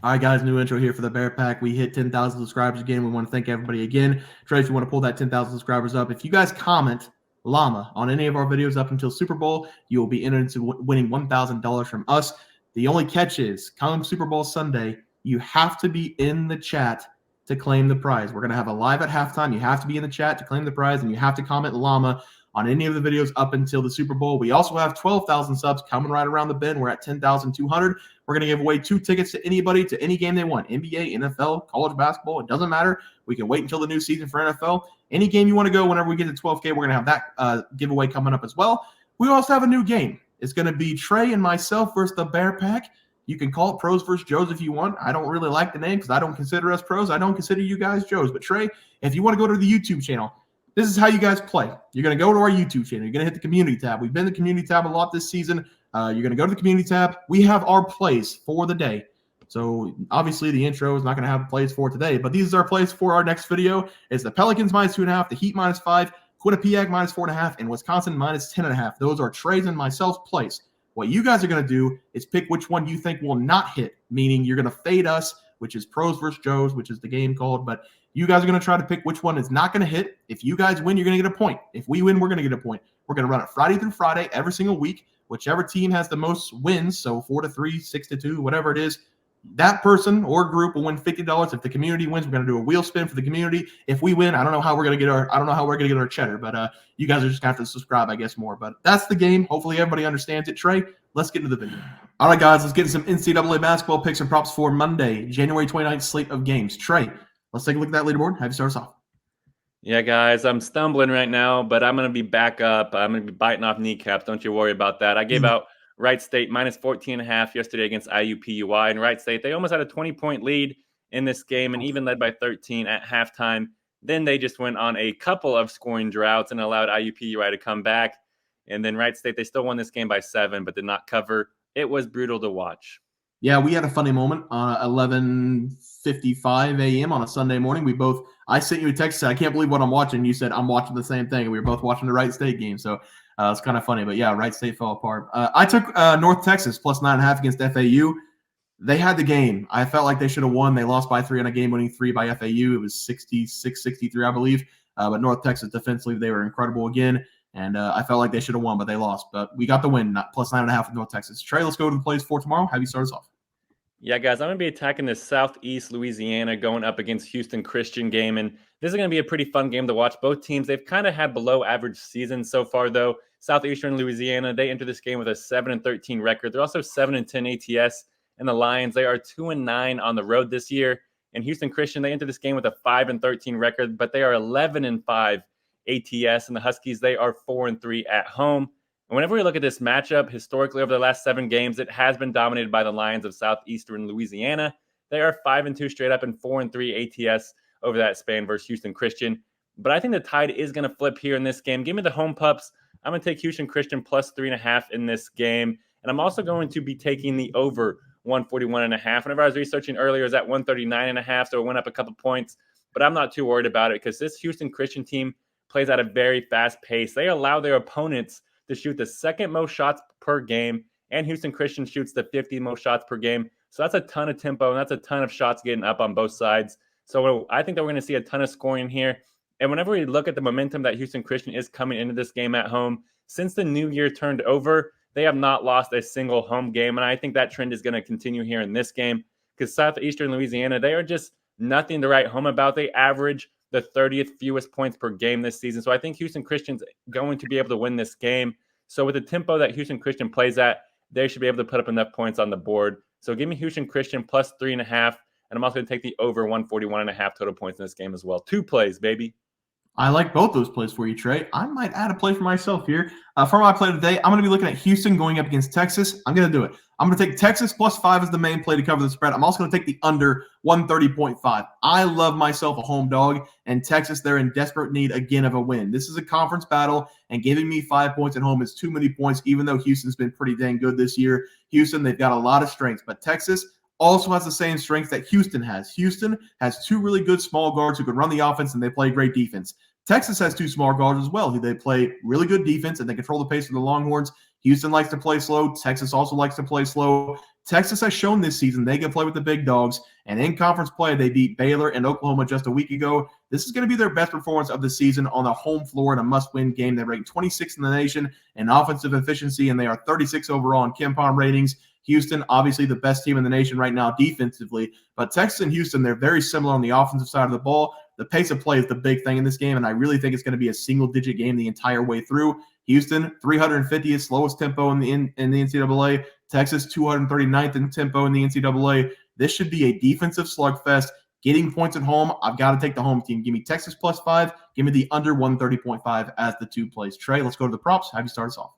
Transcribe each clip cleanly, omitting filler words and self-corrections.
All right, guys, new intro here for the Bear Pack. We hit 10,000 subscribers again. We want to thank everybody again. Trey, if you want to pull that 10,000 subscribers up, if you guys comment llama on any of our videos up until Super Bowl, you will be entered into winning $1,000 from us. The only catch is, come Super Bowl Sunday, you have to be in the chat to claim the prize. We're going to have a live at halftime. You have to be in the chat to claim the prize, and you have to comment llama on any of the videos up until the Super Bowl. We also have 12,000 subs coming right around the bend. We're at 10,200. We're going to give away 2 tickets to anybody to any game they want. NBA, NFL, college basketball, it doesn't matter. We can wait until the new season for NFL. Any game you want to go, whenever we get to 12K, we're going to have that giveaway coming up as well. We also have a new game. It's going to be Trey and myself versus the Bear Pack. You can call it Pros versus Joes if you want. I don't really like the name because I don't consider us pros. I don't consider you guys Joes. But Trey, if you want to go to the YouTube channel, this is how you guys play. You're going to go to our YouTube channel. You're going to hit the community tab. We've been in the community tab a lot this season. You're going to go to the community tab. We have our plays for the day. So obviously the intro is not going to have plays for today, but these are our plays for our next video. It's the Pelicans -2.5, the Heat -5, Quinnipiac -4.5, and Wisconsin -10.5. Those are Trey's and myself's plays. What you guys are going to do is pick which one you think will not hit, meaning you're going to fade us, which is Pros versus Joes, which is the game called, but you guys are going to try to pick which one is not going to hit. If you guys win, you're going to get a point. If we win, we're going to get a point. We're going to run it Friday through Friday every single week. Whichever team has the most wins, so 4-3, 6-2, whatever it is, that person or group will win $50. If the community wins, we're going to do a wheel spin for the community. If we win, I don't know how we're going to get our cheddar, but you guys are just going to have to subscribe, I guess, more. But that's the game. Hopefully everybody understands it. Trey, let's get into the video. All right, guys, let's get into some NCAA basketball picks and props for Monday, January 29th slate of games. Trey, let's take a look at that leaderboard. Have you start us off. Yeah, guys, I'm stumbling right now, but I'm going to be back up. I'm going to be biting off kneecaps. Don't you worry about that. I gave out Wright State -14.5 yesterday against IUPUI. And Wright State, they almost had a 20-point lead in this game and even led by 13 at halftime. Then they just went on a couple of scoring droughts and allowed IUPUI to come back. And then Wright State, they still won this game by 7, but did not cover. It was brutal to watch. Yeah, we had a funny moment on 11:55 a.m. on a Sunday morning. I sent you a text, said, I can't believe what I'm watching. You said, I'm watching the same thing. And we were both watching the Wright State game. So it's kind of funny. But yeah, Wright State fell apart. I took North Texas +9.5 against FAU. They had the game. I felt like they should have won. They lost by 3 on a game-winning 3 by FAU. It was 66-63, I believe. But North Texas defensively, they were incredible again. And I felt like they should have won, but they lost. But we got the win, +9.5 with North Texas. Trey, let's go to the plays for tomorrow. Have you start us off? Yeah, guys, I'm going to be attacking this Southeast Louisiana going up against Houston Christian game. And this is going to be a pretty fun game to watch. Both teams, they've kind of had below average seasons so far, though. Southeastern Louisiana, they enter this game with a 7-13 record. They're also 7-10 ATS. And the Lions, they are 2-9 on the road this year. And Houston Christian, they enter this game with a 5-13 record, but they are 11-5 ATS. And the Huskies, they are 4-3 at home. And whenever we look at this matchup, historically over the last 7 games, it has been dominated by the Lions of Southeastern Louisiana. They are 5-2 straight up and 4-3 ATS over that span versus Houston Christian. But I think the tide is going to flip here in this game. Give me the home pups. I'm going to take Houston Christian +3.5 in this game. And I'm also going to be taking the over 141.5. Whenever I was researching earlier, it was at 139.5, so it went up a couple points. But I'm not too worried about it because this Houston Christian team plays at a very fast pace. They allow their opponents to shoot the second most shots per game, and Houston Christian shoots the 50 most shots per game. So that's a ton of tempo, and that's a ton of shots getting up on both sides. So I think that we're going to see a ton of scoring here. And whenever we look at the momentum that Houston Christian is coming into this game at home, since the new year turned over, they have not lost a single home game. And I think that trend is going to continue here in this game because Southeastern Louisiana, they are just nothing to write home about. They average the 30th fewest points per game this season. So I think Houston Christian's going to be able to win this game. So with the tempo that Houston Christian plays at, they should be able to put up enough points on the board. So give me Houston Christian +3.5. And I'm also going to take the over 141.5 total points in this game as well. 2 plays, baby. I like both those plays for you, Trey. I might add a play for myself here. For my play today, I'm going to be looking at Houston going up against Texas. I'm going to do it. I'm going to take Texas +5 as the main play to cover the spread. I'm also going to take the under 130.5. I love myself a home dog, and Texas, they're in desperate need again of a win. This is a conference battle, and giving me 5 points at home is too many points, even though Houston's been pretty dang good this year. Houston, they've got a lot of strengths, but Texas also has the same strengths that Houston has. Houston has 2 really good small guards who can run the offense, and they play great defense. Texas has 2 small guards as well. They play really good defense, and they control the pace of the Longhorns. Houston likes to play slow. Texas also likes to play slow. Texas has shown this season they can play with the big dogs, and in conference play, they beat Baylor and Oklahoma just a week ago. This is going to be their best performance of the season on the home floor in a must-win game. They're ranked 26th in the nation in offensive efficiency, and they are 36 overall in KenPom ratings. Houston, obviously the best team in the nation right now defensively, but Texas and Houston, they're very similar on the offensive side of the ball. The pace of play is the big thing in this game, and I really think it's going to be a single-digit game the entire way through. Houston, 350th slowest tempo in the NCAA. Texas, 239th in tempo in the NCAA. This should be a defensive slugfest. Getting points at home, I've got to take the home team. Give me Texas +5. Give me the under 130.5 as the 2 plays. Trey, let's go to the props. Have you start us off?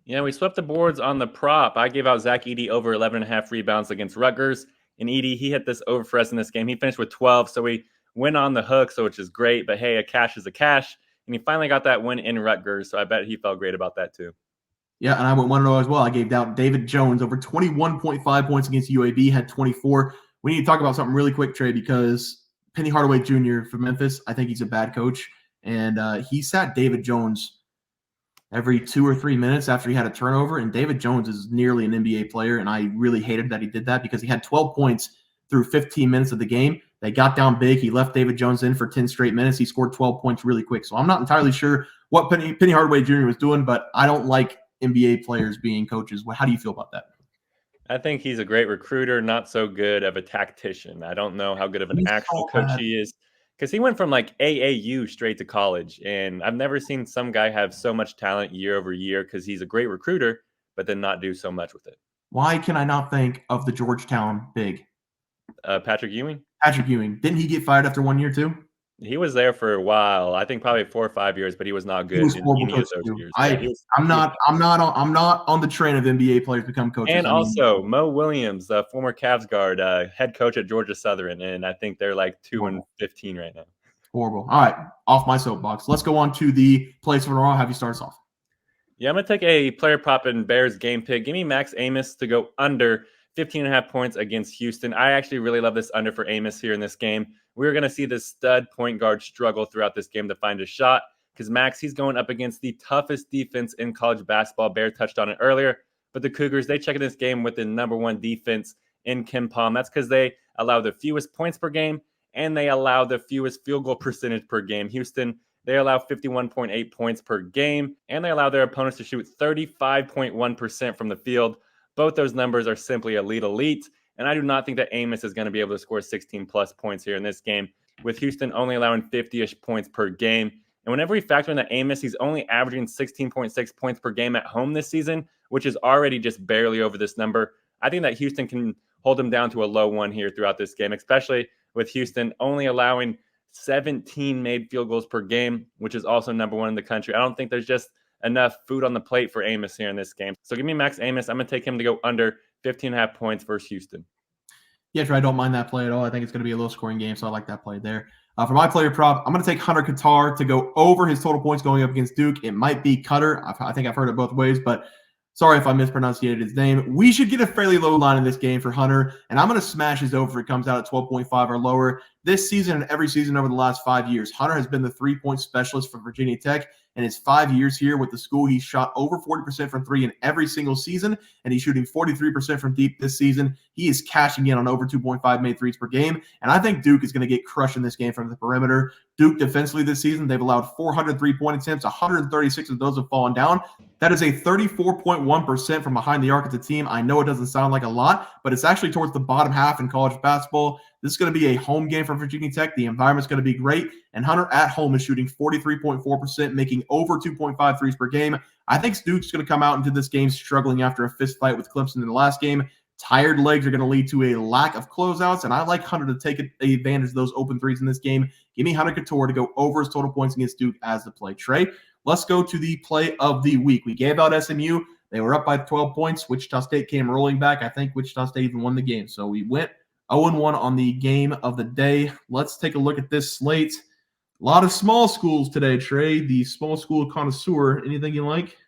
Yeah, we swept the boards on the prop. I gave out Zach Edey over 11.5 rebounds against Rutgers. And Edey, he hit this over for us in this game. He finished with 12, so we went on the hook, so which is great. But hey, a cash is a cash. And he finally got that win in Rutgers, so I bet he felt great about that too. Yeah, and I went 1-0 as well. I gave out David Jones over 21.5 points against UAB, had 24. We need to talk about something really quick, Trey, because Penny Hardaway Jr. from Memphis, I think he's a bad coach. And he sat David Jones every 2 or 3 minutes after he had a turnover. And David Jones is nearly an NBA player, and I really hated that he did that because he had 12 points through 15 minutes of the game. They got down big. He left David Jones in for 10 straight minutes. He scored 12 points really quick. So I'm not entirely sure what Penny Hardaway Jr. was doing, but I don't like NBA players being coaches. How do you feel about that? I think he's a great recruiter, not so good of a tactician. I don't know how good of an actual coach he is because he went from like AAU straight to college. And I've never seen some guy have so much talent year over year because he's a great recruiter, but then not do so much with it. Why can I not think of the Georgetown big? Patrick Ewing? Patrick Ewing. Didn't he get fired after 1 year too? He was there for a while. I think probably 4 or 5 years, but he was not good in any of those years. I'm not on the train of NBA players become coaches. And also Mo Williams, the former Cavs guard, head coach at Georgia Southern, and I think they're like 2-15 right now. Horrible. All right, off my soapbox. Let's go on to the plays for tomorrow. Have you start us off? Yeah, I'm gonna take a player prop in Bears game pick. Give me Max Abmas to go under 15.5 points against Houston. I actually really love this under for Abmas here in this game. We're going to see this stud point guard struggle throughout this game to find a shot because Max, he's going up against the toughest defense in college basketball. Bear touched on it earlier, but the Cougars, they check in this game with the #1 defense in KenPom. That's because they allow the fewest points per game and they allow the fewest field goal percentage per game. Houston, they allow 51.8 points per game, and they allow their opponents to shoot 35.1% from the field. Both those numbers are simply elite. And I do not think that Abmas is going to be able to score 16-plus points here in this game, with Houston only allowing 50-ish points per game. And whenever we factor in that Abmas, he's only averaging 16.6 points per game at home this season, which is already just barely over this number. I think that Houston can hold him down to a low one here throughout this game, especially with Houston only allowing 17 made field goals per game, which is also #1 in the country. I don't think there's just enough food on the plate for Abmas here in this game. So give me Max Abmas. I'm going to take him to go under 15.5 points versus Houston. Yeah, Trey, I don't mind that play at all. I think it's going to be a low-scoring game, so I like that play there. For my player prop, I'm going to take Hunter Cattoor to go over his total points going up against Duke. It might be Cutter. I think I've heard it both ways, but sorry if I mispronunciated his name. We should get a fairly low line in this game for Hunter, and I'm going to smash his over if it comes out at 12.5 or lower. This season and every season over the last 5 years, Hunter has been the three-point specialist for Virginia Tech. In his 5 years here with the school, he's shot over 40% from three in every single season, and he's shooting 43% from deep this season. He is cashing in on over 2.5 made threes per game, and I think Duke is going to get crushed in this game from the perimeter. Duke defensively this season, they've allowed 403 point attempts. 136 of those have fallen down. That is a 34.1% from behind the arc of the team. I know it doesn't sound like a lot, but it's actually towards the bottom half in college basketball. This is going to be a home game for Virginia Tech. The environment's going to be great. And Hunter at home is shooting 43.4%, making over 2.5 threes per game. I think Duke's going to come out into this game struggling after a fist fight with Clemson in the last game. Tired legs are going to lead to a lack of closeouts, and I like Hunter to take advantage of those open threes in this game. Give me Hunter Cattoor to go over his total points against Duke as the play. Trey, let's go to the play of the week. We gave out SMU. They were up by 12 points. Wichita State came rolling back. I think Wichita State even won the game. So we went 0-1 on the game of the day. Let's take a look at this slate. A lot of small schools today, Trey. The small school connoisseur. Anything you like?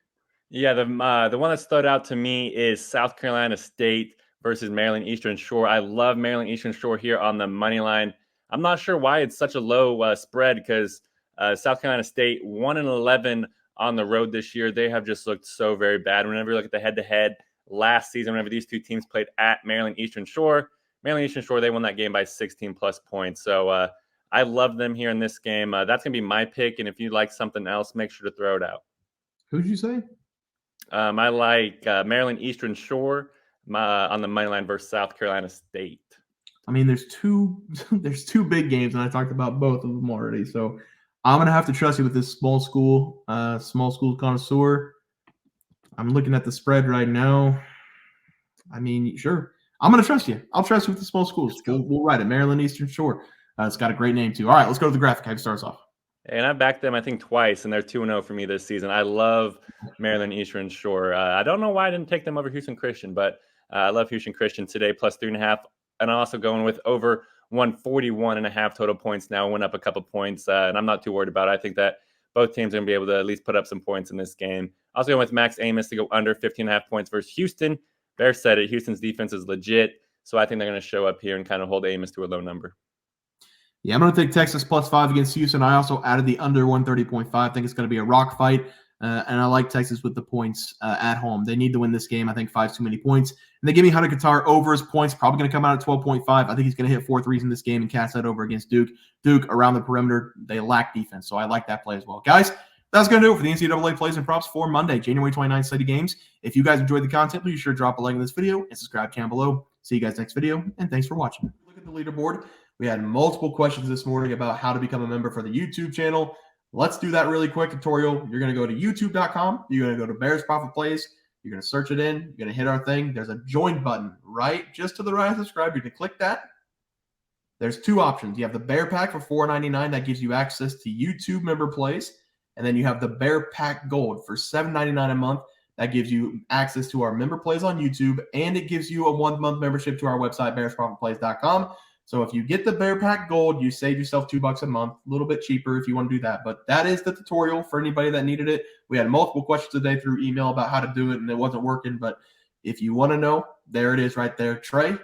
Yeah, the one that stood out to me is South Carolina State versus Maryland Eastern Shore. I love Maryland Eastern Shore here on the money line. I'm not sure why it's such a low spread because South Carolina State 1-11 on the road this year. They have just looked so very bad. Whenever you look at the head-to-head last season, whenever these two teams played at Maryland Eastern Shore, they won that game by 16-plus points. So I love them here in this game. That's going to be my pick, and if you like something else, make sure to throw it out. Who'd you say? I like Maryland Eastern Shore on the money line versus South Carolina State. I mean, there's two big games, and I talked about both of them already. So I'm gonna have to trust you with this small school connoisseur. I'm looking at the spread right now. I mean, sure, I'm gonna trust you. I'll trust you with the small schools. We'll write it. Maryland Eastern Shore. It's got a great name too. All right, let's go to the graphic. How starts off. And I backed them, I think, twice, and they're 2-0 for me this season. I love Maryland Eastern Shore. I don't know why I didn't take them over Houston Christian, but I love Houston Christian today, plus 3.5. And I'm also going with over 141.5 total points now. Went up a couple points, and I'm not too worried about it. I think that both teams are going to be able to at least put up some points in this game. Also going with Max Abmas to go under 15.5 points versus Houston. Bear said it. Houston's defense is legit, so I think they're going to show up here and kind of hold Abmas to a low number. Yeah, I'm going to take Texas plus 5 against Houston. I also added the under 130.5. I think it's going to be a rock fight, and I like Texas with the points at home. They need to win this game. I think 5's too many points. And they give me Hunter Cattoor over his points, probably going to come out at 12.5. I think he's going to hit 4 threes in this game and cast that over against Duke. Duke, around the perimeter, they lack defense, so I like that play as well. Guys, that's going to do it for the NCAA plays and props for Monday, January 29th, slate of games. If you guys enjoyed the content, please sure drop a like on this video and subscribe down below. See you guys next video, and thanks for watching. Look at the leaderboard. We had multiple questions this morning about how to become a member for the YouTube channel. Let's do that really quick tutorial. You're going to go to youtube.com. You're going to go to Bears Profit Plays. You're going to search it in. You're going to hit our thing. There's a join button right just to the right of subscribe. You're going to click that. There's two options. You have the Bear Pack for $4.99. That gives you access to YouTube member plays. And then you have the Bear Pack Gold for $7.99 a month. That gives you access to our member plays on YouTube. And it gives you a 1-month membership to our website, bearsprofitplays.com. So if you get the Bear Pack Gold, you save yourself $2 a month, a little bit cheaper if you want to do that. But that is the tutorial for anybody that needed it. We had multiple questions today through email about how to do it, and it wasn't working. But if you want to know, there it is right there. Trey,